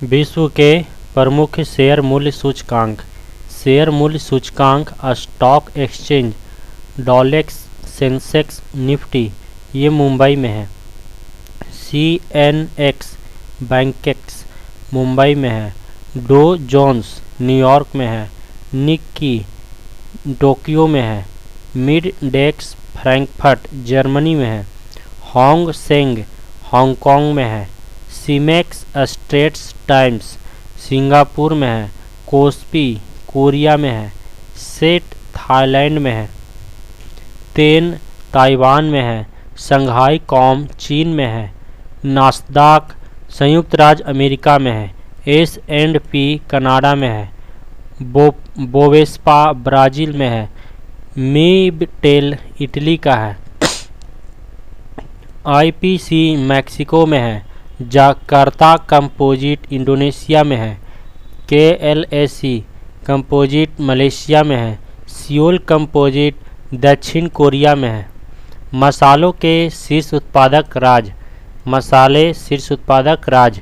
विश्व के प्रमुख शेयर मूल्य सूचकांक। शेयर मूल्य सूचकांक स्टॉक एक्सचेंज डॉलेक्स, सेंसेक्स, निफ्टी ये मुंबई में है। CNX बैंकेक्स मुंबई में है। डो जोन्स न्यूयॉर्क में है। निक्की टोक्यो में है। मिड डेक्स फ्रैंकफर्ट जर्मनी में है। होंग सेंग हांगकांग में है। सीमेक्स स्ट्रेट्स टाइम्स सिंगापुर में है। कोस्पी कोरिया में है। सेट थाईलैंड में है। तेन ताइवान में है। शंघाई कॉम चीन में है। नास्दाक संयुक्त राज्य अमेरिका में है। S&P कनाडा में है। बोवेस्पा ब्राज़ील में है। मीबटेल इटली का है। IPC मैक्सिको में है। जाकार्ता कंपोजिट इंडोनेशिया में है। KLAC कंपोजिट मलेशिया में है। सियोल कंपोजिट दक्षिण कोरिया में है। मसालों के शीर्ष उत्पादक राज्य। मसाले शीर्ष उत्पादक राज्य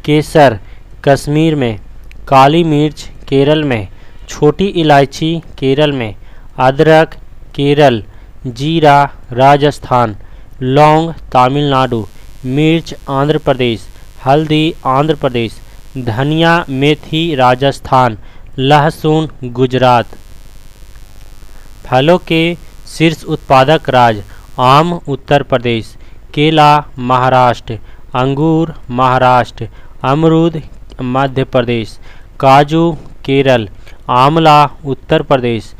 केसर कश्मीर में। काली मिर्च केरल में। छोटी इलायची केरल में। अदरक केरल। जीरा राजस्थान। लौंग तमिलनाडु। मिर्च आंध्र प्रदेश। हल्दी आंध्र प्रदेश। धनिया मेथी राजस्थान। लहसुन गुजरात। फलों के शीर्ष उत्पादक राज्य आम उत्तर प्रदेश। केला महाराष्ट्र। अंगूर महाराष्ट्र। अमरूद मध्य प्रदेश। काजू केरल। आंवला उत्तर प्रदेश।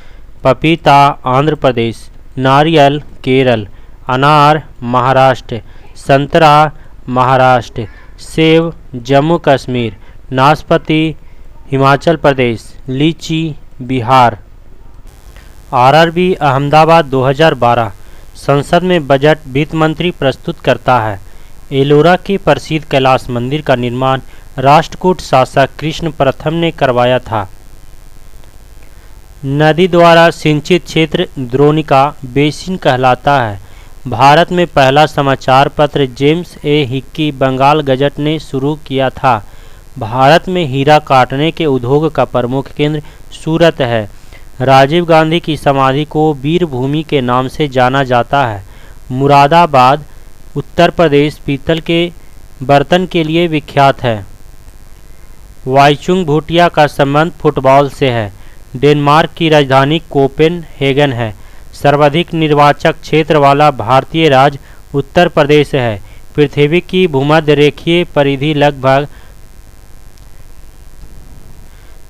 पपीता आंध्र प्रदेश। नारियल केरल। अनार महाराष्ट्र। संतरा महाराष्ट्र। सेब जम्मू कश्मीर। नाशपाती हिमाचल प्रदेश। लीची बिहार। RRB अहमदाबाद 2012 संसद में बजट वित्त मंत्री प्रस्तुत करता है। एलोरा के प्रसिद्ध कैलाश मंदिर का निर्माण राष्ट्रकूट शासक कृष्ण प्रथम ने करवाया था। नदी द्वारा सिंचित क्षेत्र द्रोणिका बेसिन कहलाता है। भारत में पहला समाचार पत्र James A Hicky Bengal Gazette ने शुरू किया था। भारत में हीरा काटने के उद्योग का प्रमुख केंद्र सूरत है। राजीव गांधी की समाधि को वीर भूमि के नाम से जाना जाता है। मुरादाबाद उत्तर प्रदेश पीतल के बर्तन के लिए विख्यात है। वाईचुंग भूटिया का संबंध फुटबॉल से है। डेनमार्क की राजधानी कोपेनहेगन है। सर्वाधिक निर्वाचक क्षेत्र वाला भारतीय राज्य उत्तर प्रदेश है। पृथ्वी की भूमध्य रेखीय परिधि लगभग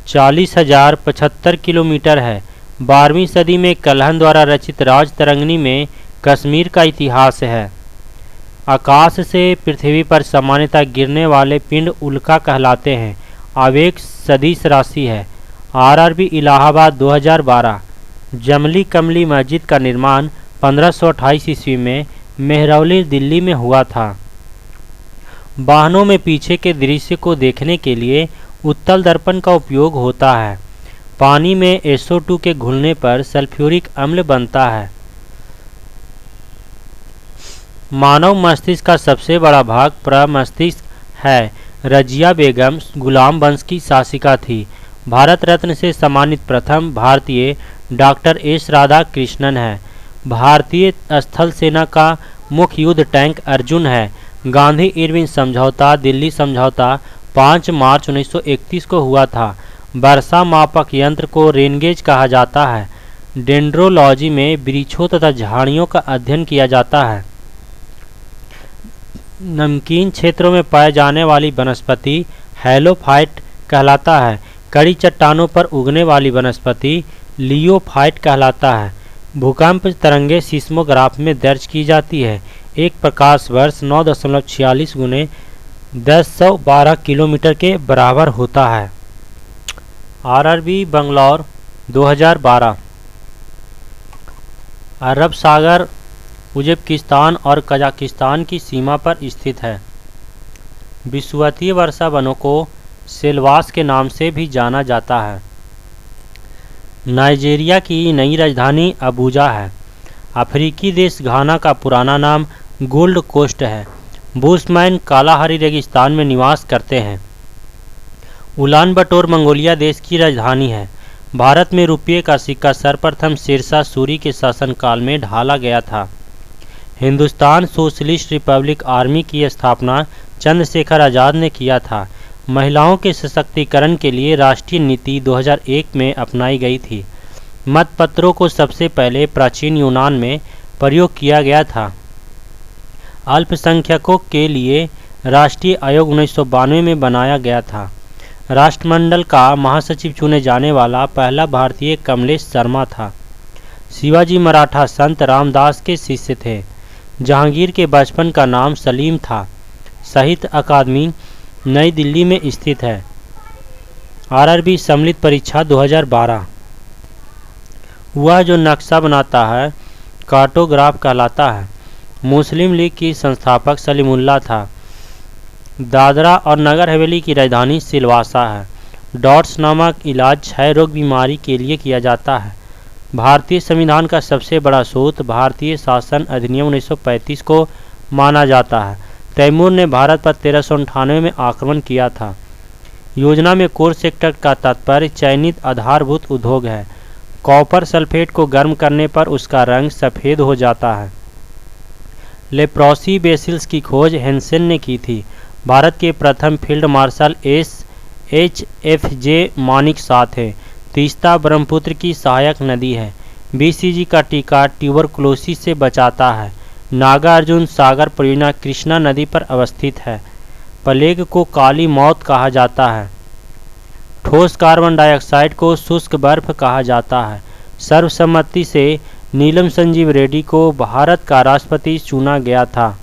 40,075 किलोमीटर है। 12वीं सदी में कल्हण द्वारा रचित राजतरंगिणी में कश्मीर का इतिहास है। आकाश से पृथ्वी पर सामान्यतः गिरने वाले पिंड उल्का कहलाते हैं। आवेग सदिश राशि है। RRB इलाहाबाद 2012 जमली कमली मस्जिद का निर्माण 1528 ईस्वी में मेहरौली दिल्ली में हुआ था। वाहनों में पीछे के दृश्य को देखने के लिए उत्तल दर्पण का उपयोग होता है। पानी में SO2 के घुलने पर सल्फ्यूरिक अम्ल बनता है। मानव मस्तिष्क का सबसे बड़ा भाग प्रमस्तिष्क है। रजिया बेगम गुलाम वंश की शासिका थी। भारत रत्न से सम्मानित प्रथम भारतीय डॉक्टर S राधाकृष्णन है। भारतीय स्थल सेना का मुख्य युद्ध टैंक अर्जुन है। गांधी इरविन समझौता दिल्ली समझौता 5 मार्च 1931 को हुआ था। वर्षा मापक यंत्र को रेनगेज कहा जाता है। डेंड्रोलॉजी में वृक्षों तथा झाड़ियों का अध्ययन किया जाता है। नमकीन क्षेत्रों में पाए जाने वाली वनस्पति हेलोफाइट कहलाता है। कड़ी चट्टानों पर उगने वाली वनस्पति लियोफाइट कहलाता है। भूकंप तरंगे सिस्मोग्राफ में दर्ज की जाती है। एक प्रकाश वर्ष 9.46 गुने 1012 किलोमीटर के बराबर होता है। RRB बंगलौर 2012 अरब सागर उज़्बेकिस्तान और कजाकिस्तान की सीमा पर स्थित है। विषुवतीय वर्षा वनों को सेलवास के नाम से भी जाना जाता है। नाइजीरिया की नई राजधानी अबूजा है। अफ्रीकी देश घाना का पुराना नाम गोल्ड कोस्ट है। बुशमैन कालाहारी रेगिस्तान में निवास करते हैं। उलान बटोर मंगोलिया देश की राजधानी है। भारत में रुपये का सिक्का सर्वप्रथम शेरशाह सूरी के शासनकाल में ढाला गया था। हिंदुस्तान सोशलिस्ट रिपब्लिक आर्मी की स्थापना चंद्रशेखर आज़ाद ने किया था। महिलाओं के सशक्तिकरण के लिए राष्ट्रीय नीति 2001 में अपनाई गई थी। मतपत्रों को सबसे पहले प्राचीन यूनान में प्रयोग किया गया था। अल्पसंख्यकों के लिए राष्ट्रीय आयोग 1992 में बनाया गया था। राष्ट्रमंडल का महासचिव चुने जाने वाला पहला भारतीय कमलेश शर्मा था। शिवाजी मराठा संत रामदास के शिष्य थे। जहांगीर के बचपन का नाम सलीम था। साहित्य अकादमी नई दिल्ली में स्थित है। आरआरबी सम्मिलित परीक्षा 2012। वह जो नक्शा बनाता है कार्टोग्राफ कहलाता है। मुस्लिम लीग की संस्थापक सलीमुल्लाह था। दादरा और नगर हवेली की राजधानी सिलवासा है। डॉट्स नामक इलाज क्षय रोग बीमारी के लिए किया जाता है। भारतीय संविधान का सबसे बड़ा स्रोत भारतीय शासन अधिनियम 1935 को माना जाता है। तैमूर ने भारत पर 1398 में आक्रमण किया था। योजना में कोर सेक्टर का तात्पर्य चयनित आधारभूत उद्योग है। कॉपर सल्फेट को गर्म करने पर उसका रंग सफ़ेद हो जाता है। लेप्रोसी बेसिल्स की खोज हेंसेन ने की थी। भारत के प्रथम field marshal SHFJ Manik Shaw थे। तीस्ता ब्रह्मपुत्र की सहायक नदी है। BCG का टीका ट्यूबरकुलोसिस से बचाता है। नागार्जुन सागर परियोजना कृष्णा नदी पर अवस्थित है। प्लेग को काली मौत कहा जाता है। ठोस कार्बन डाइऑक्साइड को शुष्क बर्फ कहा जाता है। सर्वसम्मति से नीलम संजीव रेड्डी को भारत का राष्ट्रपति चुना गया था।